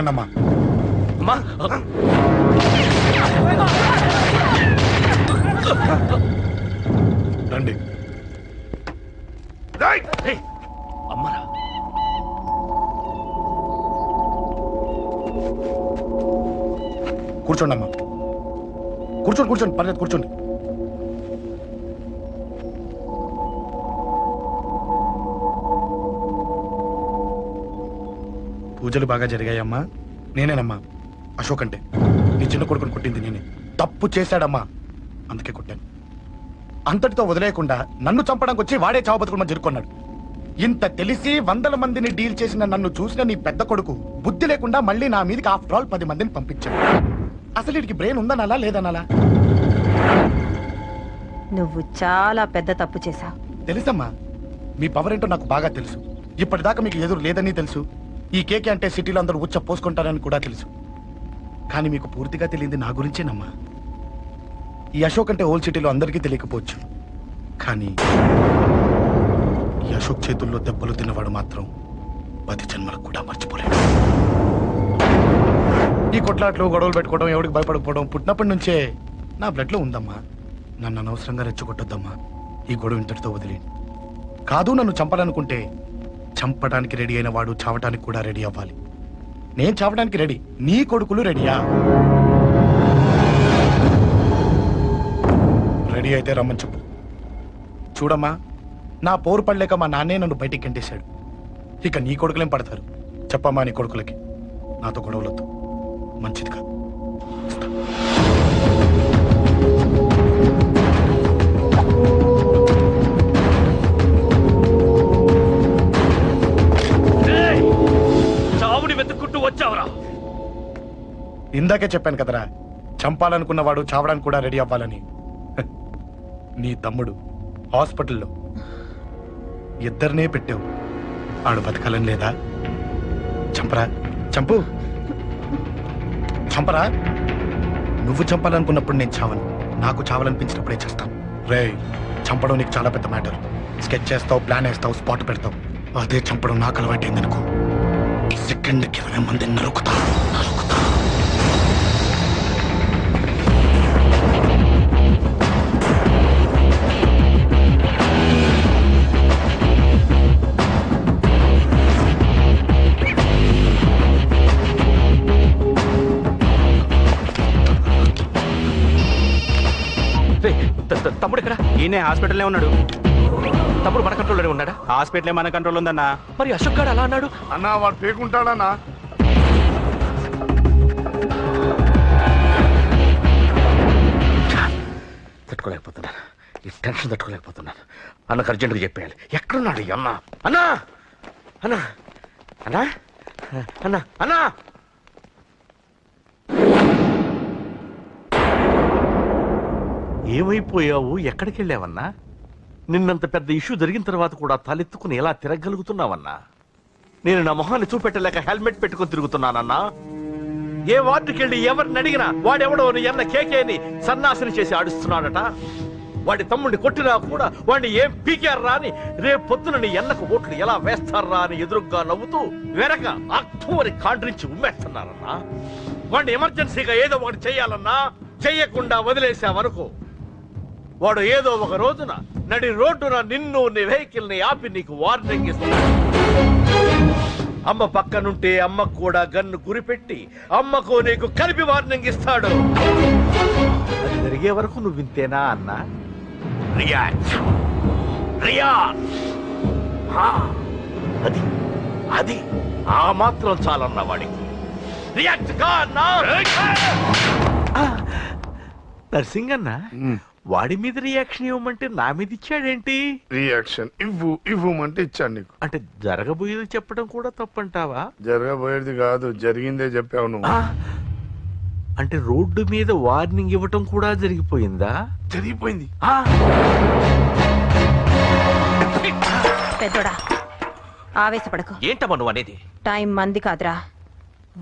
వదిలేయండి అమ్మా. అమ్మా రండి. ఏయ్, అమ్మరా కూర్చోండి అమ్మా. కూర్చోండి కూర్చోండి, పర్లేదు కూర్చోండి. పూజలు బాగా జరిగాయమ్మా. నేనేనమ్మా అశోక్ అంటే. నీ చిన్న కొడుకుని కొట్టింది నేనే. తప్పు చేశాడమ్మా, అందుకే కొట్టాను. అంతటితో వదిలేయకుండా నన్ను చంపడానికి వచ్చి వాడే చావు బతుకుని జరుపుకున్నాడు. ఇంత తెలిసి 100 మందిని డీల్ చేసిన నన్ను చూసిన నీ పెద్ద కొడుకు బుద్ధి లేకుండా మళ్ళీ నా మీదకి ఆఫ్టర్ ఆల్ 10 మందిని పంపించాడు. అసలు వీడికి బ్రెయిన్ ఉందనాలా లేదనాలా? నువ్వు చాలా పెద్ద తప్పు చేశావు. తెలుసమ్మా, మీ పవర్ ఏంటో నాకు బాగా తెలుసు. ఇప్పటిదాకా మీకు ఎదురు లేదని తెలుసు. ఈ కేకే అంటే సిటీలో అందరూ ఉచ్చ పోసుకుంటారని కూడా తెలుసు. కానీ మీకు పూర్తిగా తెలియంది నా గురించేనమ్మా. ఈ అశోక్ అంటే ఓల్డ్ సిటీలో అందరికీ తెలియకపోవచ్చు, కానీ ఈ అశోక్ చేతుల్లో దెబ్బలు తిన్నవాడు మాత్రం 10 జన్మలకు కూడా మర్చిపోలేడు. ఈ కొట్లాట్లు గొడవలు పెట్టుకోవడం, ఎవరికి భయపడకపోవడం పుట్టినప్పటి నుంచే నా బ్లడ్లో ఉందమ్మా. నన్ను అనవసరంగా రెచ్చగొట్టొద్దమ్మా. ఈ గొడవ ఇంతటితో వదిలే. కాదు, నన్ను చంపాలనుకుంటే చంపడానికి రెడీ అయిన వాడు చావటానికి కూడా రెడీ అవ్వాలి. నేను చావడానికి రెడీ, నీ కొడుకులు రెడీయా? రెడీ అయితే రమ్మని చెప్పు. చూడమ్మా, నా పోరు పడలేక మా నాన్నే నన్ను బయటికి గంటేశాడు. ఇక నీ కొడుకులేం పడతారు? చెప్పమ్మా నీ కొడుకులకి నాతో గొడవలొద్దు, మంచిది కాదు. చావుని వెతుక్కుంటూ వచ్చావురా. ఇందాకే చెప్పాను కదరా, చంపాలనుకున్నవాడు చావడానికి కూడా రెడీ అవ్వాలని. నీ తమ్ముడు హాస్పిటల్లో ఇద్దరినే పెట్టావు. ఆడు బతకాలని లేదా? చంపరా, చంపు, చంపరా. నువ్వు చంపాలనుకున్నప్పుడు నేను చావను, నాకు చావాలనిపించినప్పుడే చేస్తాను. రేయ్, చంపడం నీకు చాలా పెద్ద మ్యాటర్. స్కెచ్ చేస్తావు, ప్లాన్ వేస్తావు, స్పాట్ పెడతావు. అదే చంపడం నాకు అలవాటైందనుకో, సెకండ్కి 20 మందిని నరుకుతా. తమ్ముడు ఇక్కడ? ఈయనే హాస్పిటల్లో ఉన్నాడు. తమ్ముడు మన కంట్రోల్లోనే ఉన్నాడా? హాస్పిటలే మన కంట్రోల్ ఉందన్నా. మరి అశోక్ గారు అలా అన్నాడు. అన్నా వాడు పేకుంటాడన్నా. తట్టుకోలేకపోతున్నాను, ఈ టెన్షన్ తట్టుకోలేకపోతున్నాను. అన్నకు అర్జెంటుగా చెప్పేయాలి. ఎక్కడున్నాడు ఈ అన్న? అన్నా అన్నా అన్నా అన్నా అన్నా ఏమైపోయావు? ఎక్కడికి వెళ్ళావన్నా? నిన్నంత పెద్ద ఇష్యూ జరిగిన తర్వాత కూడా తలెత్తుకుని ఎలా తిరగలుగుతున్నావన్నా? నేను నా మొహాన్ని చూపెట్టలేక హెల్మెట్ పెట్టుకుని తిరుగుతున్నానన్నా. ఏ వార్డుకి వెళ్ళి ఎవరిని అడిగినా వాడెవడో నీ అన్న కేకేని సన్నాసిని చేసి ఆడిస్తున్నాడట. వాడి తమ్ముడిని కొట్టినా కూడా వాడిని ఏం పీకారా అని రేపు పొద్దున నీ అన్నకు ఓట్లు ఎలా వేస్తారా అని ఎదురుగ్గా నవ్వుతూ వెనక అక్టోబరి కాండ్రించి ఉమ్మేస్తున్నారన్నా. వాడిని ఎమర్జెన్సీగా ఏదో ఒకటి చెయ్యాలన్నా. చెయ్యకుండా వదిలేసావనుకో, వాడు ఏదో ఒక రోజున నడి రోడ్డున నిన్ను నీ వెహికల్ ని ఆపి నీకు వార్నింగ్ ఇస్తాడు. అమ్మ పక్కనుంటే అమ్మకు కూడా గన్ను గురిపెట్టి అమ్మకు నీకు కలిపి వార్నింగ్ ఇస్తాడు. అది జరిగే వరకు నువ్వు వింతేనా అన్నా? React react. అది అది ఆ మాత్రం చాలన్న వాడికి. రియాక్ట్ కా అన్నా. నర్సింగ్ అన్నా, వాడి మీద రియాక్షన్ ఇవ్వమంటే నా మీద ఇచ్చాడేంటి? రియాక్షన్ ఇవ్వమంటే ఇచ్చాను నీకు. అంటే జరగబోయేది చెప్పడం కూడా తప్పంటావా? జరగబోయేది కాదు, జరిగిందే చెప్పావు నువ్వు. అంటే రోడ్డు మీద వార్నింగ్ ఇవ్వటం కూడా జరిగిపోయిందా? జరిగిపోయింది. పెద్దోడా, ఆవేశపడకు. ఏంటమ్మా నువ్వు అనేది? టైం మంది కాదురా,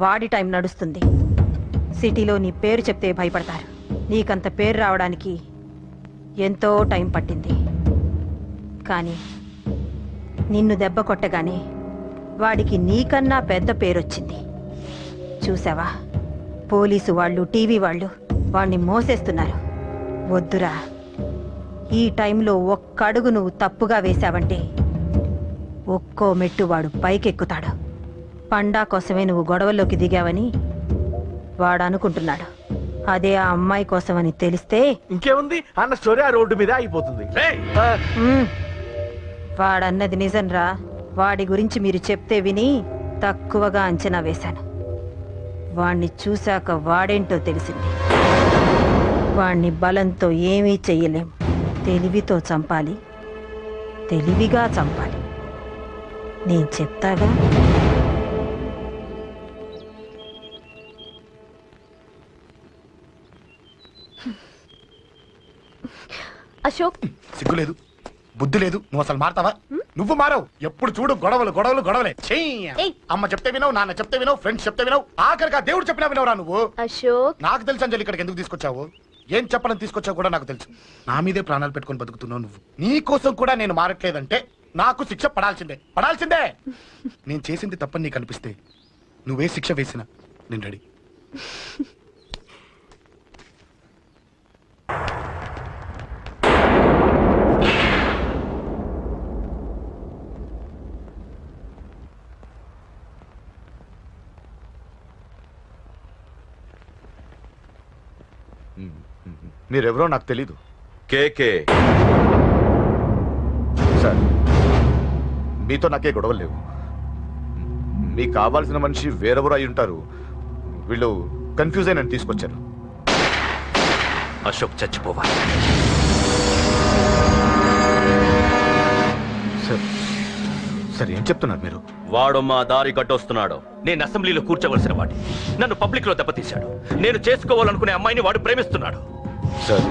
వాడి టైం నడుస్తుంది. సిటీలో నీ పేరు చెప్తే భయపడతారు. నీకంత పేరు రావడానికి ఎంతో టైం పట్టింది. కానీ నిన్ను దెబ్బ కొట్టగానే వాడికి నీకన్నా పెద్ద పేరొచ్చింది. చూసావా, పోలీసు వాళ్ళు టీవీ వాళ్ళు వాణ్ణి మోసేస్తున్నారు. వద్దురా, ఈ టైంలో ఒక్క అడుగు నువ్వు తప్పుగా వేశావంటే ఒక్కో మెట్టు వాడు పైకెక్కుతాడు. పండా కోసమే నువ్వు గొడవల్లోకి దిగావని వాడు అనుకుంటున్నాడు. అదే ఆ అమ్మాయి కోసమని తెలిస్తే ఇంకేముంది అన్న స్టోరీ ఆ రోడ్డు మీద అయిపోతుంది. మ్మ్. వాడన్నది నిజంరా. వాడి గురించి మీరు చెప్తే విని తక్కువగా అంచనా వేశాను. వాణ్ణి చూశాక వాడేంటో తెలిసింది. వాణ్ణి బలంతో ఏమీ చెయ్యలేం. తెలివితో చంపాలి, తెలివిగా చంపాలి. నేను చెప్తాగా. అశోక్, సిగ్గు లేదు, బుద్ధి లేదు. నువ్వు అసలు మారతావా? నువ్వు మారవు. ఎప్పుడు చూడు గొడవలు గొడవలు గొడవలే. చెయ్యి. ఏయ్. అమ్మ చెప్తే వినవు, నాన్న చెప్తే వినవు, ఫ్రెండ్స్ చెప్తే వినవు, ఆఖరిగా దేవుడు చెప్పినా వినవురా నువ్వు. అశోక్, నాకు తెలుసు అంజలి ఇక్కడికి ఎందుకు తీసుకొచ్చావు, ఏం చెప్పాలని తీసుకొచ్చావు కూడా నాకు తెలుసు. నా మీదే ప్రాణాలు పెట్టుకొని బతుకుతున్నావు నువ్వు. నీ కోసం కూడా నేను మారట్లేదంటే నాకు శిక్ష పడాల్సిందే, పడాల్సిందే. నేను చేసింది తప్పని నీకు అనిపిస్తే నువ్వే శిక్ష వేసినా నేను రెడీ. మీరెవరో నాకు తెలీదు. కేకే సార్, మీతో నాకే గొడవలు లేవు. మీకు కావాల్సిన మనిషి వేరెవరో అయి ఉంటారు. వీళ్ళు కన్ఫ్యూజ్ అయి నన్ను తీసుకొచ్చారు. అశోక్ చచ్చిపోవాలి. సార్, సార్ ఏం చెప్తున్నారు మీరు? వాడు మా దారి కట్టొస్తున్నాడు. నేను అసెంబ్లీలో కూర్చోవలసిన వాడి నన్ను పబ్లిక్ లో దెబ్బతీశాడు. నేను చేసుకోవాలనుకునే అమ్మాయిని వాడు ప్రేమిస్తున్నాడు. సార్,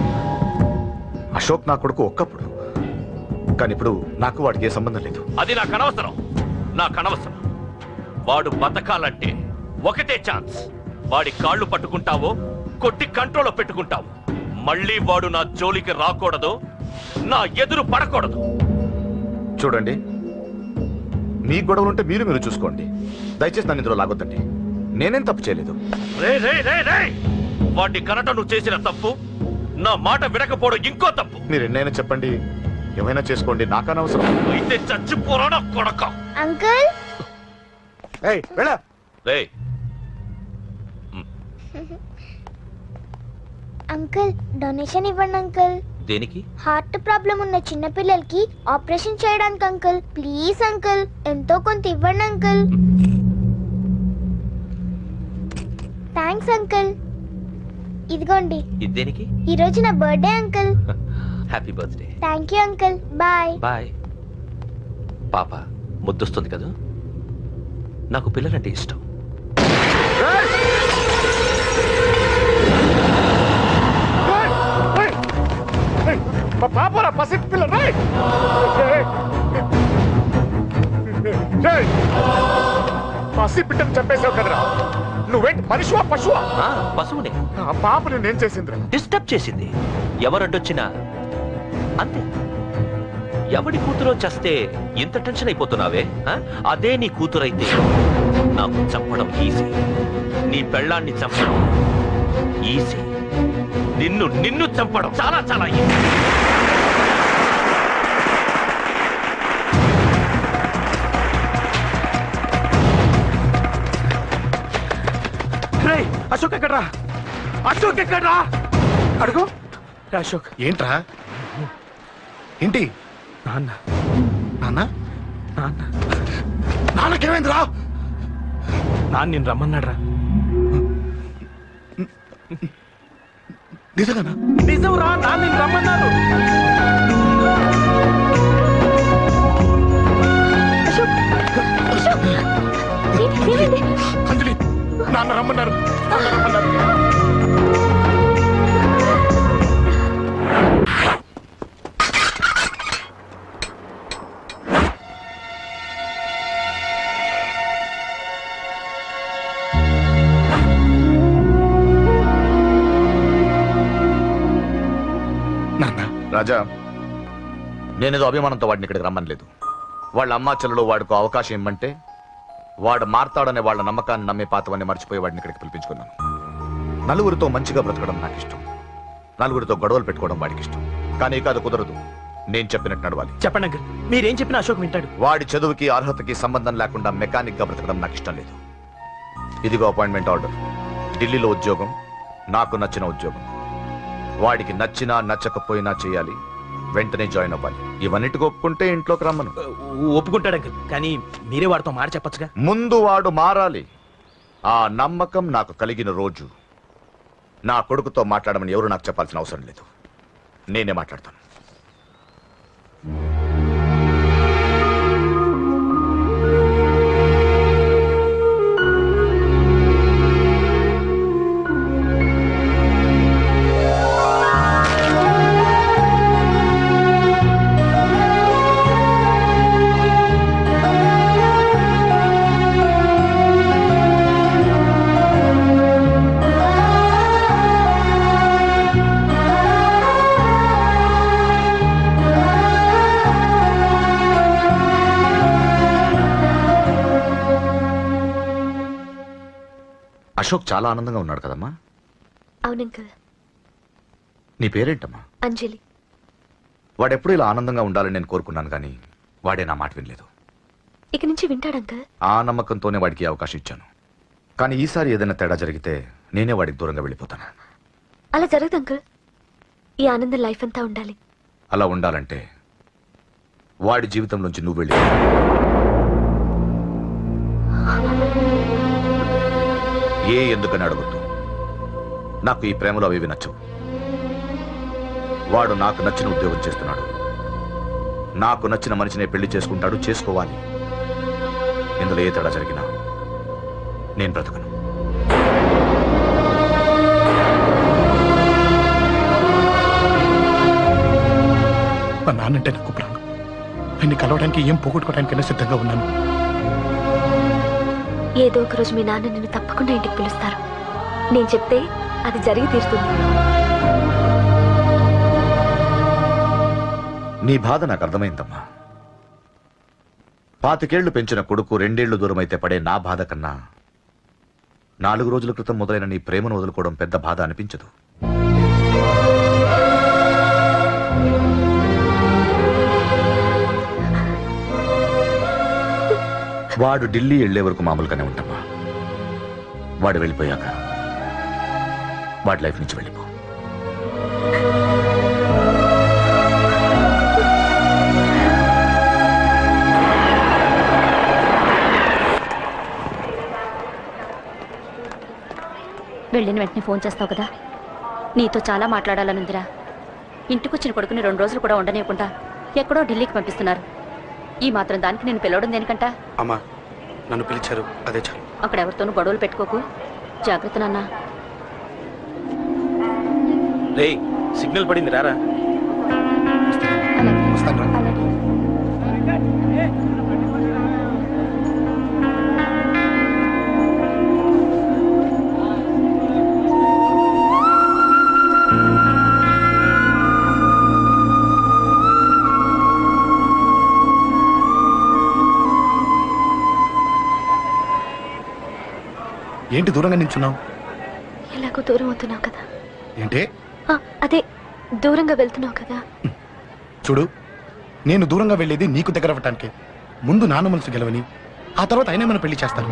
అశోక్ నా కొడుకు ఒక్కప్పుడు, కానీ ఇప్పుడు నాకు వాడికి ఏ సంబంధం లేదు. అది నాకు అనవసరం, నాకు అనవసరం. వాడు బతకాలంటే ఒకటే ఛాన్స్. వాడి కాళ్ళు పట్టుకుంటావో కొట్టి కంట్రోల్లో పెట్టుకుంటావు. మళ్ళీ వాడు నా జోలికి రాకూడదు, నా ఎదురు పడకూడదు. చూడండి, మీ గొడవలుంటే మీరు చూసుకోండి. దయచేసి నన్ను ఇందులో లాగొద్దండి. నేనేం తప్పు చేయలేదు. రే రే రే రే వాడిని కనట నువ్వు చేసిన తప్పు, నా మాట వినకపోవడం ఇంకో తప్పు. మీరు ఎన్నైనా చెప్పండి, ఏమైనా చేసుకోండి, నాకు అనవసరం. అయితే చచ్చిపోరా నా కొడక. అంకుల్, ఏయ్, వెళ్ళ. రే అంకుల్ డొనేషన్ ఇవ్వండి అంకుల్. దేనికి? హార్ట్ ప్రాబ్లం ఉన్న చిన్న పిల్లలకి ఆపరేషన్ చేయడానికి అంకుల్. ప్లీజ్ అంకుల్, ఎంతో కొంత ఇవ్వండి అంకుల్. Thanks uncle. ఇదిగోండి, ఇది దేనికి? ఈ రోజు నా birthday uncle. Happy birthday. Thank you uncle. Bye. Bye. పాప ముద్దొస్తుంది కదా, నాకు పిల్లలంటే ఇష్టం. పాపరా పసి పిల్ల, పసి బిడ్డను చంపేశావు కదరా. నువ్వేంటి మనిషివా పశువా? పశువుని ఆ పాప నేనేం చేసిందిరా? డిస్టర్బ్ చేసింది. ఎవరడ్డొచ్చినా అంతే. ఎవడి కూతురో చస్తే ఇంత టెన్షన్ అయిపోతున్నావే? అదే నీ కూతురైతే నాకు చంపడం ఈజీ, నీ పెళ్ళాన్ని చంపడం ఈజీ, నిన్ను చంపడం చాలా చాలా ఈజీ. అశోక్ ఎక్కడ్రా? అశోక్ ఎక్కడ్రా? అడుగు. అశోక్ ఏంట్రా? ఏంటి? నాన్న, నాన్న నాన్న, నాన్నకేమైందిరా? నాన్న నేను రమ్మన్నాడ్రా. నిజంగానా? నిజం రా, నాన్న నేను రమ్మన్నాను. అంజలి, నాన్న రమ్మన్నారు, నాన్న రమ్మన్నారు. రాజా, నేనేదో అభిమానంతో వాడిని ఇక్కడికి రమ్మనలేదు. వాళ్ళ అమ్మా చెల్లెలు వాడికి అవకాశం ఇమ్మంటే వాడు మారతాడనే వాళ్ళ నమ్మకాన్ని నమ్మే పాతవన్నీ మర్చిపోయి వాడిని ఇక్కడికి పిలిపించుకున్నాను. నలుగురితో మంచిగా బ్రతకడం నాకు ఇష్టం, నలుగురితో గొడవలు పెట్టుకోవడం వాడికి ఇష్టం. కానీ ఇక అది కుదరదు. నేను చెప్పినట్టు నడవాలి. చెప్పండి అంకుల్, మీరేం చెప్పినా అశోక్ వింటాడు. వాడి చదువుకి అర్హతకి సంబంధం లేకుండా మెకానిక్ గా బ్రతకడం నాకు ఇష్టం లేదు. ఇదిగో అపాయింట్మెంట్ ఆర్డర్. ఢిల్లీలో ఉద్యోగం, నాకు నచ్చిన ఉద్యోగం. వాడికి నచ్చినా నచ్చకపోయినా చేయాలి, వెంటనే జాయిన్ అవ్వాలి. ఇవన్నిటికి ఒప్పుకుంటే ఇంట్లోకి రమ్మను. ఒప్పుకుంటాడు అంకుల్, కానీ మీరే వాడితో మాట చెప్పచ్చుగా. ముందు వాడు మారాలి. ఆ నమ్మకం నాకు కలిగిన రోజు నా కొడుకుతో మాట్లాడమని ఎవరు నాకు చెప్పాల్సిన అవసరం లేదు, నేనే మాట్లాడతాను. అశోక్ చాలా ఆనందంగా ఉన్నాడు కదమ్మా? అవునంకల్. నీ పేరేంటమ్మా? అంజలి. వాడెప్పుడు ఇలా ఆనందంగా ఉండాలని నేను కోరుకున్నాను, కానీ వాడే నా మాట వినలేదు. ఇక నుంచి వింటాడంకల్. ఆ నమ్మకంతోనే వాడికి అవకాశం ఇచ్చాను. కానీ ఈసారి ఏదైనా తేడా జరిగితే నేనే వాడికి దూరంగా వెళ్ళిపోతాను. అలా జరగదు అంకల్. ఈ ఆనందం లైఫ్ అంతా ఉండాలి. అలా ఉండాలంటే వాడి జీవితం నుంచి నువ్వు వెళ్ళి ఎందుకని అడగొద్దు. నాకు ఈ ప్రేమలో అవి నచ్చవు. వాడు నాకు నచ్చిన ఉద్యోగం చేస్తున్నాడు, నాకు నచ్చిన మనిషినే పెళ్లి చేసుకుంటాడు, చేసుకోవాలి. ఇందులో ఏ తేడా జరిగినా నేను బ్రతకను. మా నాన్నంటే నాకు ప్రాణం. ఆయన్ని కలవడానికి ఏం పోగొట్టుకోవడానికైనా సిద్ధంగా ఉన్నాను. ఏదో ఒక రోజు మీ నాన్న నిన్ను తప్పకుండా ఇంటికి పిలుస్తారు. నేను చెప్తే అది జరిగి తీరుతుంది. నీ బాధ నాకు అర్థమైందమ్మా. 25 ఏళ్లు పెంచిన కొడుకు 2 ఏళ్లు దూరం అయితే పడే నా బాధ కన్నా 4 రోజుల క్రితం మొదలైన నీ ప్రేమను వదులుకోవడం పెద్ద బాధ అనిపించదు. వాడు ఢిల్లీ వెళ్లే వరకు మామూలుగానే ఉంటామా. వాడు వెళ్ళిపోయాక వాడి లైఫ్ నుంచి వెళ్ళిపో. వెళ్ళిన వెంటనే ఫోన్ చేస్తావు కదా. నీతో చాలా మాట్లాడాలనుందిరా. ఇంటికొచ్చిన కొడుకుని 2 రోజులు కూడా ఉండనివ్వకుండా ఎక్కడో ఢిల్లీకి పంపిస్తున్నారు. ఈ మాత్రం దానికి నేను పిలవడం దేనికంట? అమ్మా, నన్ను పిలిచారు, అదే చాలు. అక్కడ ఎవరితోనూ గొడవలు పెట్టుకోకు. జాగ్రత్త నాన్న. రేయ్, సిగ్నల్ పడింది, రారా. వస్తాను రా. అలాగే. ఏంటి దూరంగా నించున్నావు? ఎలాగో దూరం అవుతున్నావు కదా. ఏంటి? అదే దూరంగా వెళ్తున్నావు కదా. చూడు, నేను దూరంగా వెళ్ళేది నీకు దగ్గర అవ్వటానికి. ముందు నాన్న మనసు గెలవని, ఆ తర్వాత ఆయనే మన పెళ్లి చేస్తారు.